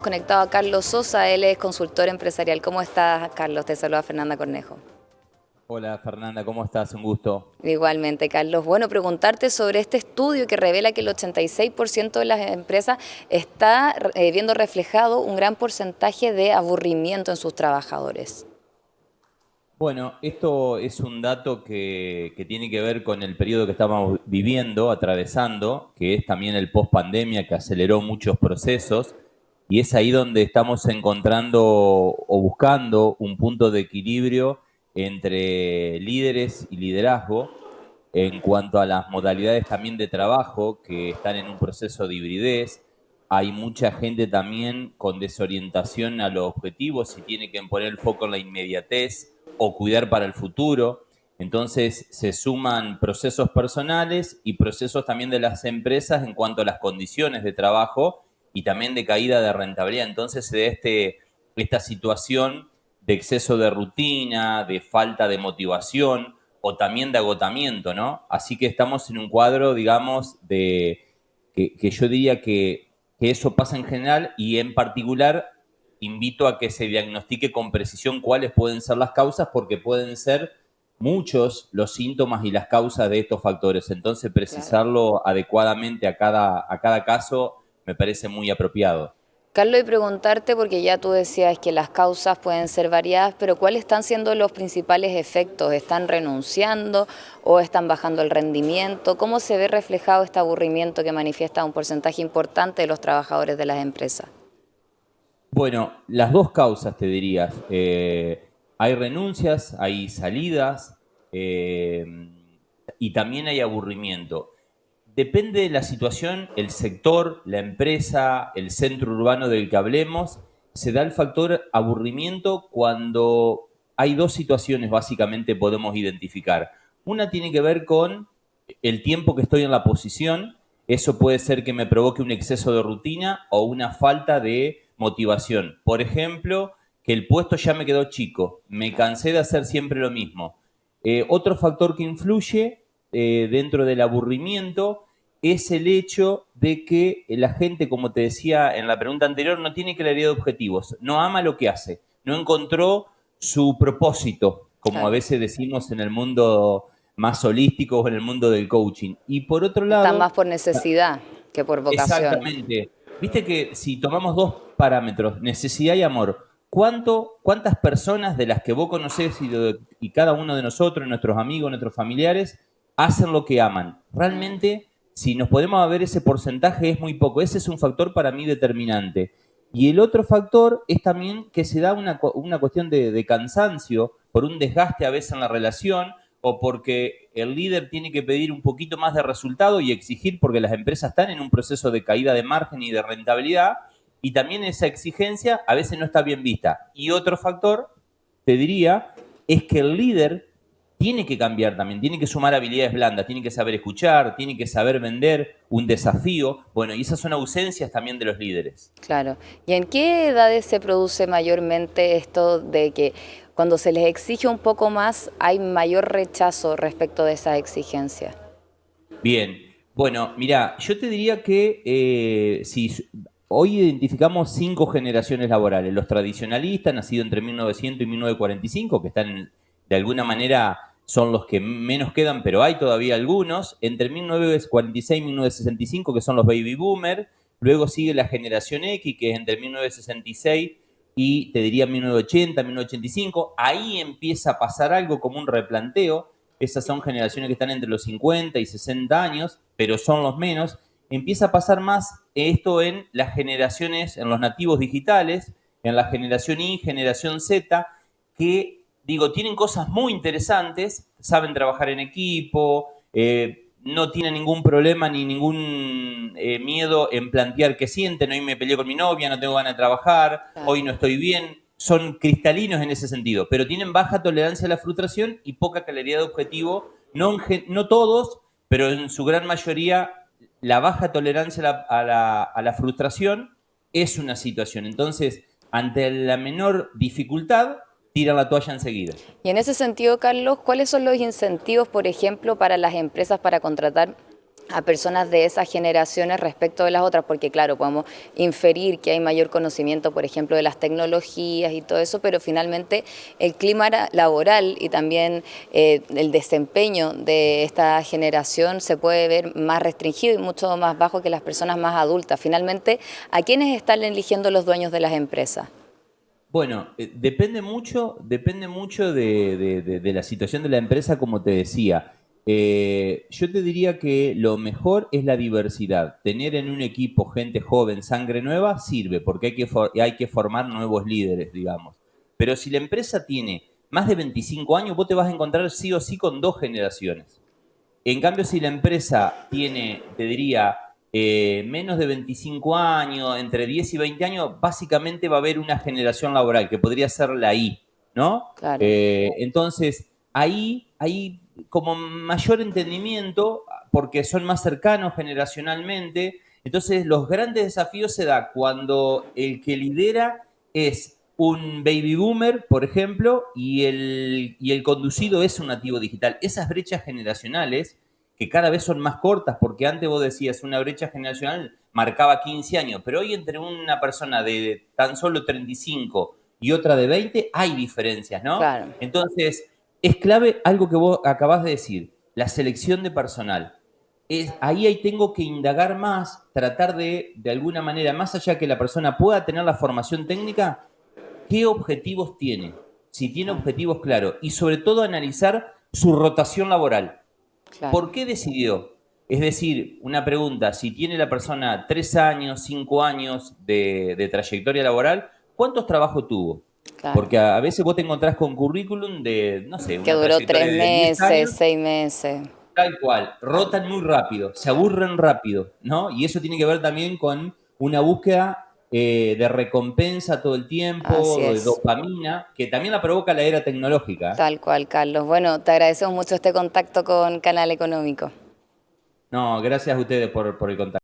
Conectado a Carlos Sosa, él es consultor empresarial. ¿Cómo estás, Carlos? Te saluda Fernanda Cornejo. Hola Fernanda, ¿cómo estás? Un gusto. Igualmente, Carlos. Bueno, preguntarte sobre este estudio que revela que el 86% de las empresas está viendo reflejado un gran porcentaje de aburrimiento en sus trabajadores. Bueno, esto es un dato que tiene que ver con el periodo que estamos viviendo, atravesando, que es también el post-pandemia que aceleró muchos procesos y es ahí donde estamos encontrando o buscando un punto de equilibrio entre líderes y liderazgo en cuanto a las modalidades también de trabajo que están en un proceso de hibridez. Hay mucha gente también con desorientación a los objetivos y tiene que poner el foco en la inmediatez o cuidar para el futuro. Entonces se suman procesos personales y procesos también de las empresas en cuanto a las condiciones de trabajo y también de caída de rentabilidad. Entonces se da esta situación de exceso de rutina, de falta de motivación o también de agotamiento, ¿no? Así que estamos en un cuadro, digamos, que yo diría que eso pasa en general y en particular invito a que se diagnostique con precisión cuáles pueden ser las causas porque pueden ser muchos los síntomas y las causas de estos factores. Entonces, Claro. precisarlo adecuadamente a cada caso me parece muy apropiado. Carlos, y preguntarte, porque ya tú decías que las causas pueden ser variadas, pero ¿cuáles están siendo los principales efectos? ¿Están renunciando o están bajando el rendimiento? ¿Cómo se ve reflejado este aburrimiento que manifiesta un porcentaje importante de los trabajadores de las empresas? Bueno, las dos causas te dirías. Hay renuncias, hay salidas eh, y también hay aburrimiento. Depende de la situación, el sector, la empresa, el centro urbano del que hablemos, se da el factor aburrimiento cuando hay dos situaciones básicamente podemos identificar. Una tiene que ver con el tiempo que estoy en la posición, eso puede ser que me provoque un exceso de rutina o una falta de motivación. Por ejemplo, que el puesto ya me quedó chico, me cansé de hacer siempre lo mismo. Otro factor que influye dentro del aburrimiento es el hecho de que la gente, como te decía en la pregunta anterior, no tiene claridad de objetivos, no ama lo que hace, no encontró su propósito, como a Claro. veces decimos en el mundo más holístico o en el mundo del coaching. Y por otro Están más lado, por necesidad que por vocación. exactamente. Viste que si tomamos dos parámetros, necesidad y amor, ¿cuántas personas de las que vos conocés y cada uno de nosotros, nuestros amigos, nuestros familiares, hacen lo que aman? Realmente, si nos podemos ver ese porcentaje, es muy poco. Ese es un factor para mí determinante. Y el otro factor es también que se da una cuestión de cansancio por un desgaste a veces en la relación o porque el líder tiene que pedir un poquito más de resultado y exigir porque las empresas están en un proceso de caída de margen y de rentabilidad y también esa exigencia a veces no está bien vista. Y otro factor, te diría, es que el líder tiene que cambiar también, tiene que sumar habilidades blandas, tiene que saber escuchar, tiene que saber vender un desafío. Bueno, y esas son ausencias también de los líderes. Claro. ¿Y en qué edades se produce mayormente esto de que cuando se les exige un poco más hay mayor rechazo respecto de esa exigencia? Bien, bueno, mira, yo te diría que si hoy identificamos cinco generaciones laborales, los tradicionalistas, nacidos entre 1900 y 1945, que están de alguna manera son los que menos quedan, pero hay todavía algunos, entre 1946 y 1965, que son los baby boomers, luego sigue la generación X, que es entre 1966 y te diría 1980, 1985, ahí empieza a pasar algo como un replanteo. Esas son generaciones que están entre los 50 y 60 años, pero son los menos. Empieza a pasar más esto en las generaciones, en los nativos digitales, en la generación Y, generación Z, que, digo, tienen cosas muy interesantes, saben trabajar en equipo, no tienen ningún problema ni ningún miedo en plantear qué sienten. Hoy me peleé con mi novia, no tengo ganas de trabajar, hoy Claro. no estoy bien. Son cristalinos en ese sentido, pero tienen baja tolerancia a la frustración y poca claridad de objetivo. No, no todos, pero en su gran mayoría la baja tolerancia a la frustración es una situación. Entonces, ante la menor dificultad, tiran la toalla enseguida. Y en ese sentido, Carlos, ¿cuáles son los incentivos, por ejemplo, para las empresas para contratar a personas de esas generaciones respecto de las otras, porque claro, podemos inferir que hay mayor conocimiento, por ejemplo, de las tecnologías y todo eso, pero finalmente el clima laboral y también el desempeño de esta generación se puede ver más restringido y mucho más bajo que las personas más adultas. Finalmente, ¿a quiénes están eligiendo los dueños de las empresas? Bueno, depende mucho de la situación de la empresa, como te decía. Yo te diría que lo mejor es la diversidad. Tener en un equipo gente joven, sangre nueva, sirve porque hay que formar nuevos líderes, digamos. Pero si la empresa tiene más de 25 años, vos te vas a encontrar sí o sí con dos generaciones. En cambio, si la empresa tiene, te diría, menos de 25 años, entre 10 y 20 años, básicamente va a haber una generación laboral, que podría ser la I, ¿no? Claro. Entonces, ahí hay como mayor entendimiento, porque son más cercanos generacionalmente. Entonces, los grandes desafíos se da cuando el que lidera es un baby boomer, por ejemplo, y el conducido es un nativo digital. Esas brechas generacionales, que cada vez son más cortas, porque antes vos decías, una brecha generacional marcaba 15 años, pero hoy entre una persona de tan solo 35 y otra de 20 hay diferencias, ¿no? Claro. Entonces, es clave algo que vos acabás de decir, la selección de personal. Ahí tengo que indagar más, tratar de alguna manera, más allá que la persona pueda tener la formación técnica, qué objetivos tiene, si tiene objetivos claros y sobre todo analizar su rotación laboral. Claro. ¿Por qué decidió? Es decir, una pregunta, si tiene la persona 3 años, 5 años de trayectoria laboral, ¿cuántos trabajos tuvo? Claro. Porque a veces vos te encontrás con currículum de, no sé, Que una duró trayectoria tres de 10 meses, años, 6 meses. tal cual, Claro. rotan muy rápido, se Claro. aburren rápido, ¿no? Y eso tiene que ver también con una búsqueda de recompensa todo el Así tiempo, de es. dopamina, que también la provoca la era tecnológica. Tal cual, Carlos. Bueno, te agradecemos mucho este contacto con Canal Económico. No, gracias a ustedes por el contacto.